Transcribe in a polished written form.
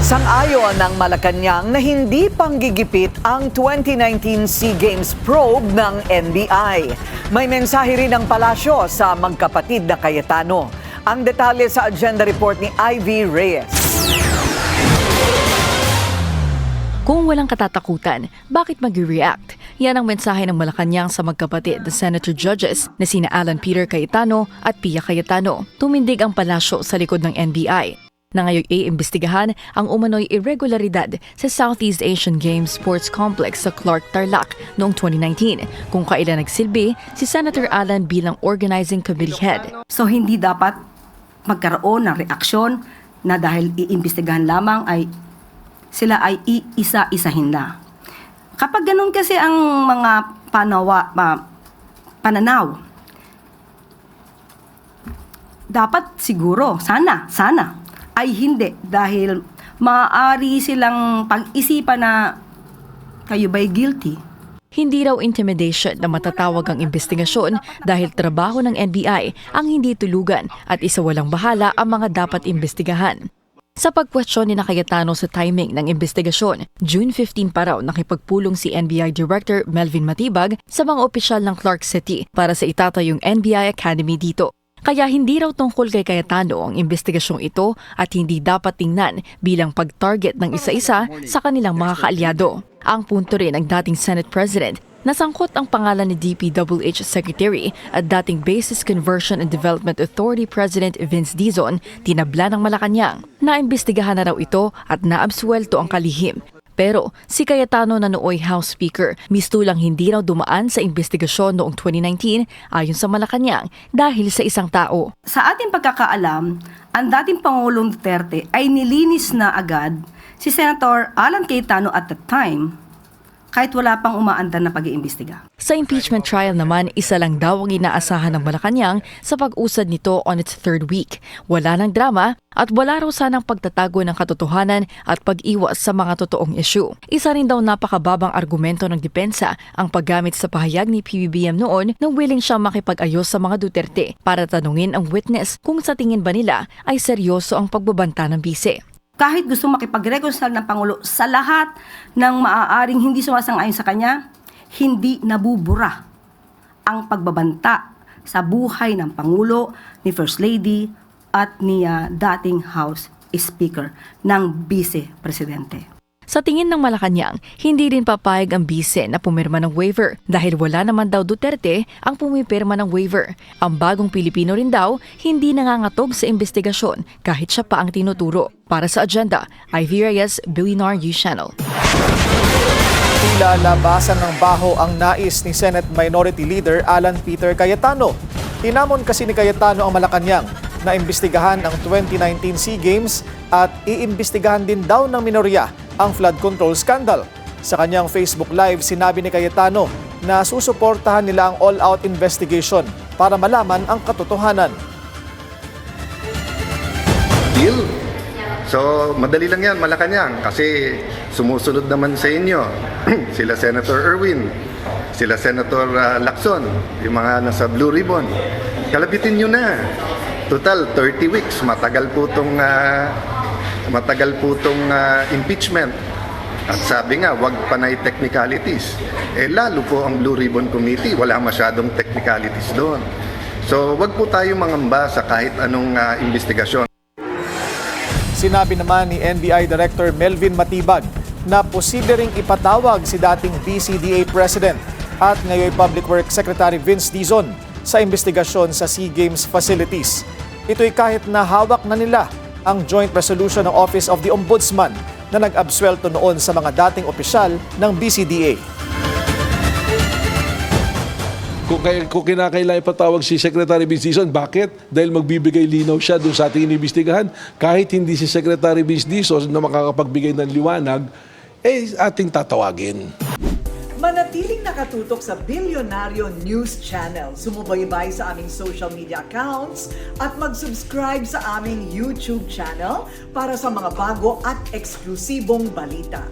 Sang-ayon ng Malacanang na hindi panggigipit ang 2019 SEA Games probe ng NBI. May mensahe rin ng palasyo sa magkapatid na Cayetano. Ang detalye sa agenda report ni Ivy Reyes. Kung walang katatakutan, bakit mag-react? Yan ang mensahe ng Malacanang sa magkapatid na Senator Judges na sina Alan Peter Cayetano at Pia Cayetano. Tumindig ang palasyo sa likod ng NBI na ngayon iimbestigahan ang umano'y irregularidad sa Southeast Asian Games Sports Complex sa Clark, Tarlac noong 2019 kung kailan nagsilbi si Senator Alan bilang organizing committee head. So hindi dapat magkaroon ng reaksyon na dahil iimbestigahan lamang ay sila ay iisa-isahin na. Kapag ganun kasi ang mga pananaw, dapat siguro, sana, ay hindi dahil maaari silang pag-isipan na kayo ba'y guilty. Hindi raw intimidation na matatawag ang investigasyon dahil trabaho ng NBI ang hindi tulugan at isa walang bahala ang mga dapat imbestigahan. Sa pagkwestiyon ni Cayetano sa timing ng investigasyon, June 15 pa raw nakipagpulong si NBI Director Melvin Matibag sa mga opisyal ng Clark City para sa itatayong NBI Academy dito. Kaya hindi raw tungkol kay Cayetano ang investigasyong ito at hindi dapat tingnan bilang pag-target ng isa-isa sa kanilang mga kaalyado. Ang punto rin ng dating Senate President, nasangkot ang pangalan ni DPWH Secretary at dating Basis Conversion and Development Authority President Vince Dizon, tinabla ng Malacanang. Naimbestigahan na raw ito at naabsuelto ang kalihim. Pero si Cayetano na nooy House Speaker, mistulang hindi raw dumaan sa investigasyon noong 2019 ayon sa Malacanang dahil sa isang tao. Sa ating pagkakaalam, ang dating Pangulong Duterte ay nilinis na agad si Senator Alan Cayetano at the time kahit wala pang umaandar na pag-iimbestiga. Sa impeachment trial naman, isa lang daw ang inaasahan ng Malacanang sa pag-usad nito on its third week. Wala ng drama at wala raw sanang pagtatago ng katotohanan at pag-iwas sa mga totoong issue. Isa rin daw napakababang argumento ng depensa ang paggamit sa pahayag ni PBBM noon na willing siyang makipag-ayos sa mga Duterte para tanungin ang witness kung sa tingin ba nila ay seryoso ang pagbabanta ng bise. Kahit gusto makipag-reconcile ng Pangulo sa lahat ng maaaring hindi sumasang-ayon sa kanya, hindi nabubura ang pagbabanta sa buhay ng Pangulo, ni First Lady at ni dating House Speaker ng Vice Presidente. Sa tingin ng Malacanang, hindi rin papayag ang bise na pumirma ng waiver dahil wala naman daw Duterte ang pumipirma ng waiver. Ang bagong Pilipino rin daw hindi nangangatog sa investigasyon kahit siya pa ang tinuturo. Para sa agenda, Ivy Reyes, Billionaire News Channel. Tila labasan ng baho ang nais ni Senate Minority Leader Alan Peter Cayetano. Tinamon kasi ni Cayetano ang Malacanang na imbestigahan ang 2019 SEA Games at iimbestigahan din daw ng minorya ang flood control scandal. Sa kanyang Facebook Live, sinabi ni Cayetano na susuportahan nila ang all-out investigation para malaman ang katotohanan. Deal? So, madali lang yan, Malacanang, kasi sumusunod naman sa inyo. Sila Senator Erwin, sila Senator Lacson, yung mga nasa Blue Ribbon. Kalabitin nyo na. Total, 30 weeks. Matagal po itong impeachment. At sabi nga, wag panay technicalities. Lalo po ang Blue Ribbon Committee, wala masyadong technicalities doon. So, wag po tayo mangamba sa kahit anong investigasyon. Sinabi naman ni NBI Director Melvin Matibag na posible ring ipatawag si dating BCDA President at ngayon Public Works Secretary Vince Dizon sa investigasyon sa SEA Games facilities. Ito'y kahit na hawak na nila ang joint resolution ng Office of the Ombudsman na nag-absuelto noon sa mga dating opisyal ng BCDA. Kung kinakailangan ipatawag si Secretary Vince Dizon, bakit? Dahil magbibigay linaw siya doon sa ating inimbestigahan. Kahit hindi si Secretary Vince Dizon na makakapagbigay ng liwanag, ating tatawagin. Manatiling nakatutok sa Billionaire News Channel. Sumubaybay sa aming social media accounts at mag-subscribe sa aming YouTube channel para sa mga bago at eksklusibong balita.